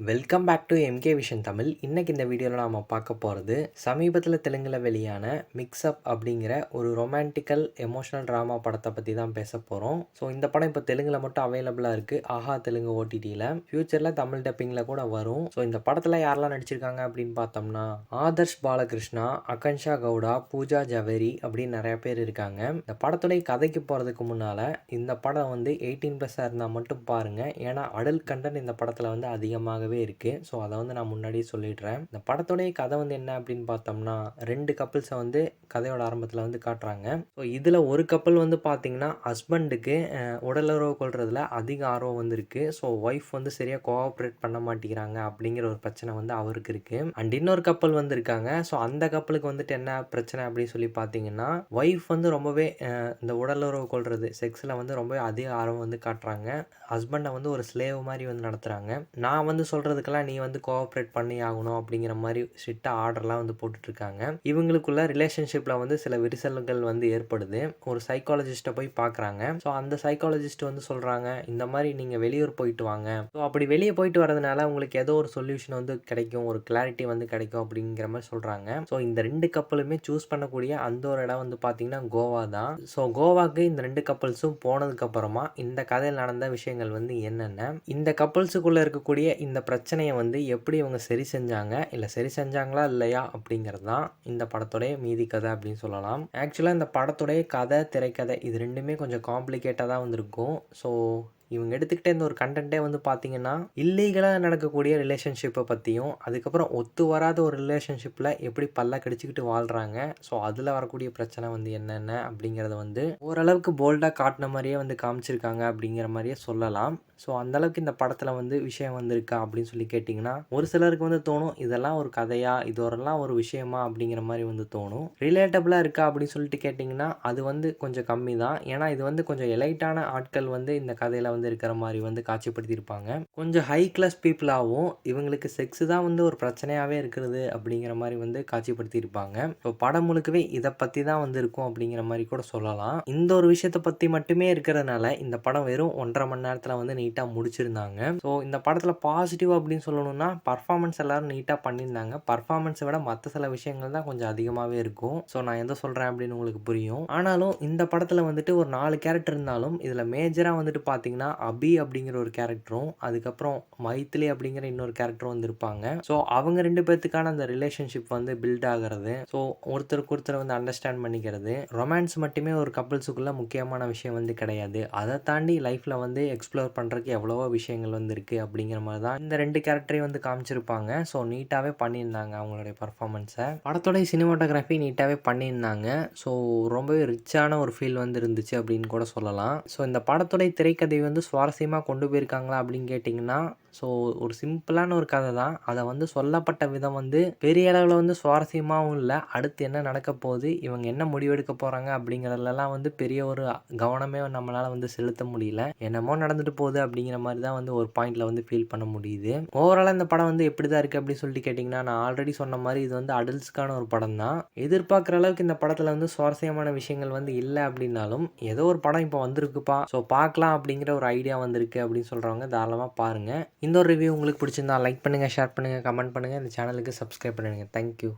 Welcome back to MK vision Tamil. இன்னைக்கு இந்த வீடியோவில் நாம் பார்க்க போகிறது சமீபத்தில் தெலுங்கில் வெளியான மிக்ஸ்அப் அப்படிங்கிற ஒரு ரொமான்டிக்கல் எமோஷனல் ட்ராமா படத்தை பற்றி தான் பேச போகிறோம். ஸோ இந்த படம் இப்போ தெலுங்கில் மட்டும் அவைலபிளாக இருக்குது. ஆஹா தெலுங்கு ஓடிடியில். ஃபியூச்சரில் தமிழ் டப்பிங்கில் கூட வரும். ஸோ இந்த படத்தில் யாரெல்லாம் நடிச்சிருக்காங்க அப்படின்னு பார்த்தோம்னா ஆதர்ஷ் பாலகிருஷ்ணா, அகன்ஷா கவுடா, பூஜா ஜவேரி அப்படின்னு நிறைய பேர் இருக்காங்க. இந்த படத்துடைய கதைக்கு போகிறதுக்கு முன்னால் இந்த படம் வந்து 18+ இருந்தால் மட்டும் பாருங்கள். ஏன்னா அடல்ட் கண்டென்ட் இந்த படத்தில் வந்து அதிகமாக இருக்கு. ஸோ அதை வந்து நான் முன்னாடியே சொல்லிடுறேன். இந்த படத்துடைய கதை வந்து என்ன அப்படின்னு பார்த்தோம்னா 2 கப்பிள்ஸை வந்து கதையோட ஆரம்பத்தில் வந்து காட்டுறாங்க. ஸோ இதில் ஒரு கப்பல் வந்து பார்த்தீங்கன்னா ஹஸ்பண்டுக்கு உடலுறவு கொள்றதுல அதிக ஆர்வம் வந்து இருக்கு. ஸோ ஒய்ஃப் வந்து சரியாக கோஆப்ரேட் பண்ண மாட்டேங்கிறாங்க அப்படிங்கிற ஒரு பிரச்சனை வந்து அவருக்கு இருக்கு. அண்ட் இன்னொரு கப்பல் வந்து இருக்காங்க. ஸோ அந்த கப்பலுக்கு வந்துட்டு என்ன பிரச்சனை அப்படின்னு சொல்லி பார்த்தீங்கன்னா ஒய்ஃப் வந்து ரொம்பவே இந்த உடலுறவு கொள்றது செக்ஸில் வந்து ரொம்ப அதிக ஆர்வம் வந்து காட்டுறாங்க. ஹஸ்பண்டை வந்து ஒரு ஸ்லேவ் மாதிரி வந்து நடத்துகிறாங்க. நான் வந்து சொல்கிறதுக்கெல்லாம் நீ வந்து கோஆப்ரேட் பண்ணி ஆகணும் அப்படிங்கிற மாதிரி ஸ்ட்ரிக்டாக ஆர்டர்லாம் வந்து போட்டுட்ருக்காங்க. இவங்களுக்குள்ள ரிலேஷன்ஷிப்பில் வந்து சில விரிசல்கள் வந்து ஏற்படுது. ஒரு சைக்காலஜிஸ்ட்டை போய் பார்க்குறாங்க. ஸோ அந்த சைக்காலஜிஸ்ட் வந்து சொல்கிறாங்க, இந்த மாதிரி நீங்கள் வெளியூர் போயிட்டு வாங்க. ஸோ அப்படி வெளியே போயிட்டு வரதுனால உங்களுக்கு ஏதோ ஒரு சொல்யூஷன் வந்து கிடைக்கும், ஒரு கிளாரிட்டி வந்து கிடைக்கும் அப்படிங்கிற மாதிரி சொல்கிறாங்க. ஸோ இந்த 2 கப்பலுமே சூஸ் பண்ணக்கூடிய அந்த ஒரு இடம் வந்து பார்த்தீங்கன்னா கோவா தான். ஸோ கோவாக்கு இந்த 2 கப்பல்ஸும் போனதுக்கப்புறமா இந்த கதையில் நடந்த விஷயங்கள் வந்து என்னென்ன, இந்த கப்பல்ஸுக்குள்ளே இருக்கக்கூடிய இந்த பிரச்சனையை வந்து எப்படி இவங்க சரி செஞ்சாங்க, இல்லை சரி செஞ்சாங்களா இல்லையா அப்படிங்கிறது தான் இந்த படத்துடைய மீதி கதை அப்படின்னு சொல்லலாம். ஆக்சுவலாக இந்த படத்துடைய கதை, திரைக்கதை இது ரெண்டுமே கொஞ்சம் காம்ப்ளிகேட்டாக தான் வந்திருக்கும். ஸோ இவங்க எடுத்துக்கிட்ட இந்த ஒரு கண்டென்ட்டே வந்து பார்த்தீங்கன்னா இல்லீகலாக நடக்கக்கூடிய ரிலேஷன்ஷிப்பை பற்றியும், அதுக்கப்புறம் ஒத்து வராத ஒரு ரிலேஷன்ஷிப்பில் எப்படி பல்ல கடிச்சிக்கிட்டு வாழ்கிறாங்க, ஸோ அதில் வரக்கூடிய பிரச்சனை வந்து என்னென்ன அப்படிங்கிறத வந்து ஓரளவுக்கு போல்டாக காட்டின மாதிரியே வந்து காமிச்சிருக்காங்க அப்படிங்கிற மாதிரியே சொல்லலாம். ஸோ அந்தளவுக்கு இந்த படத்தில் வந்து விஷயம் வந்திருக்கா அப்படின்னு சொல்லி கேட்டிங்கன்னா ஒரு சிலருக்கு வந்து தோணும், இதெல்லாம் ஒரு கதையா, இதெல்லாம் ஒரு விஷயமா அப்படிங்கிற மாதிரி வந்து தோணும். ரிலேட்டபிளாக இருக்கா அப்படின்னு சொல்லிட்டு கேட்டிங்கன்னா அது வந்து கொஞ்சம் கம்மி தான். ஏன்னா இது வந்து கொஞ்சம் எலைட்டான ஆட்கள் வந்து இந்த கதையில் வந்து இருக்கிற மாதிரி வந்து காட்சிப்படுத்தியிருப்பாங்க. கொஞ்சம் ஹை கிளாஸ் பீப்புளாகவும் இவங்களுக்கு செக்ஸ் தான் வந்து ஒரு பிரச்சனையாகவே இருக்கிறது அப்படிங்கிற மாதிரி வந்து காட்சிப்படுத்தியிருப்பாங்க. ஸோ படம் முழுக்கவே இதை பற்றி தான் வந்து இருக்கும் அப்படிங்கிற மாதிரி கூட சொல்லலாம். இந்த ஒரு விஷயத்தை பற்றி மட்டுமே இருக்கிறதுனால இந்த படம் வெறும் 1.5 மணி நேரத்தில் வந்து நீட்டாக முடிச்சிருந்தாங்க. ஸோ இந்த படத்தில் பாசிட்டிவ் அப்படின்னு சொல்லணும்னா பர்ஃபார்மன்ஸ் எல்லாரும் நீட்டாக பண்ணியிருந்தாங்க. பர்ஃபார்மன்ஸை விட மற்ற சில விஷயங்கள் தான் கொஞ்சம் அதிகமாகவே இருக்கும். ஸோ நான் எதை சொல்கிறேன் அப்படின்னு உங்களுக்கு புரியும். ஆனாலும் இந்த படத்தில் வந்துட்டு ஒரு 4 கேரக்டர் இருந்தாலும் இதில் மேஜராக வந்துட்டு பார்த்தீங்கன்னா அபி அப்படிங்கிற ஒரு கேரக்டரும், அதுக்கப்புறம் மைத்திலி அப்படிங்கிற இன்னொரு கேரக்டரும் வந்து இருப்பாங்க. ஸோ அவங்க 2 பேர்த்துக்கான அந்த ரிலேஷன்ஷிப் வந்து பில்ட் ஆகிறது, ஸோ ஒருத்தருக்கு ஒருத்தர் வந்து அண்டர்ஸ்டாண்ட் பண்ணிக்கிறது, ரொமான்ஸ் மட்டுமே ஒரு கப்புள்ஸுக்குள்ள முக்கியமான விஷயம் வந்து கிடையாது. அதை தாண்டி லைஃப்பில் வந்து எக்ஸ்ப்ளோர் பண்ணுறதுக்கு எவ்வளவோ விஷயங்கள் வந்து இருக்குது அப்படிங்கிற மாதிரி தான் இந்த 2 கேரக்டரையும் வந்து காமிச்சிருப்பாங்க. ஸோ நீட்டாகவே பண்ணியிருந்தாங்க அவங்களுடைய பர்ஃபார்மன்ஸை. படத்தோடைய சினிமாட்டோகிராஃபி நீட்டாகவே பண்ணியிருந்தாங்க. ஸோ ரொம்பவே ரிச்சான ஒரு ஃபீல் வந்து இருந்துச்சு அப்படின்னு கூட சொல்லலாம். ஸோ இந்த படத்துடைய திரைக்கதை வந்து சுவாரஸ்யமாக கொண்டு போயிருக்காங்களா அப்படின்னு கேட்டிங்கன்னா ஸோ ஒரு சிம்பிளான ஒரு கதை தான். அதை வந்து சொல்லப்பட்ட விதம் வந்து பெரிய அளவில் வந்து சுவாரஸ்யமாகவும் இல்லை. அடுத்து என்ன நடக்க போகுது, இவங்க என்ன முடிவெடுக்க போகிறாங்க அப்படிங்கிறதுலலாம் வந்து பெரிய ஒரு கவனமே நம்மளால் வந்து செலுத்த முடியல. என்னமோ நடந்துட்டு போகுது அப்படிங்கிற மாதிரி தான் வந்து ஒரு பாயிண்டில் வந்து ஃபீல் பண்ண முடியுது. ஓவராலாக இந்த படம் வந்து எப்படி தான் இருக்குது அப்படின்னு சொல்லிட்டு கேட்டிங்கன்னா நான் ஆல்ரெடி சொன்ன மாதிரி இது வந்து அடல்ட்ஸ்க்கான ஒரு படம் தான். எதிர்பார்க்குற அளவுக்கு இந்த படத்தில் வந்து சுவாரஸ்யமான விஷயங்கள் வந்து இல்லை அப்படின்னாலும் ஏதோ ஒரு படம் இப்போ வந்திருக்குப்பா, ஸோ பார்க்கலாம் அப்படிங்கிற ஒரு ஐடியா வந்திருக்கு அப்படின்னு சொல்கிறவங்க தாராளமாக பாருங்கள். இந்த ஒரு ரிவ்யூ உங்களுக்கு பிடிச்சிருந்தா லைக் பண்ணுங்கள், ஷேர் பண்ணுங்கள், கமெண்ட் பண்ணுங்கள். இந்த சேனலுக்கு சப்ஸ்கிரைப் பண்ணுங்கள். தேங்க்யூ.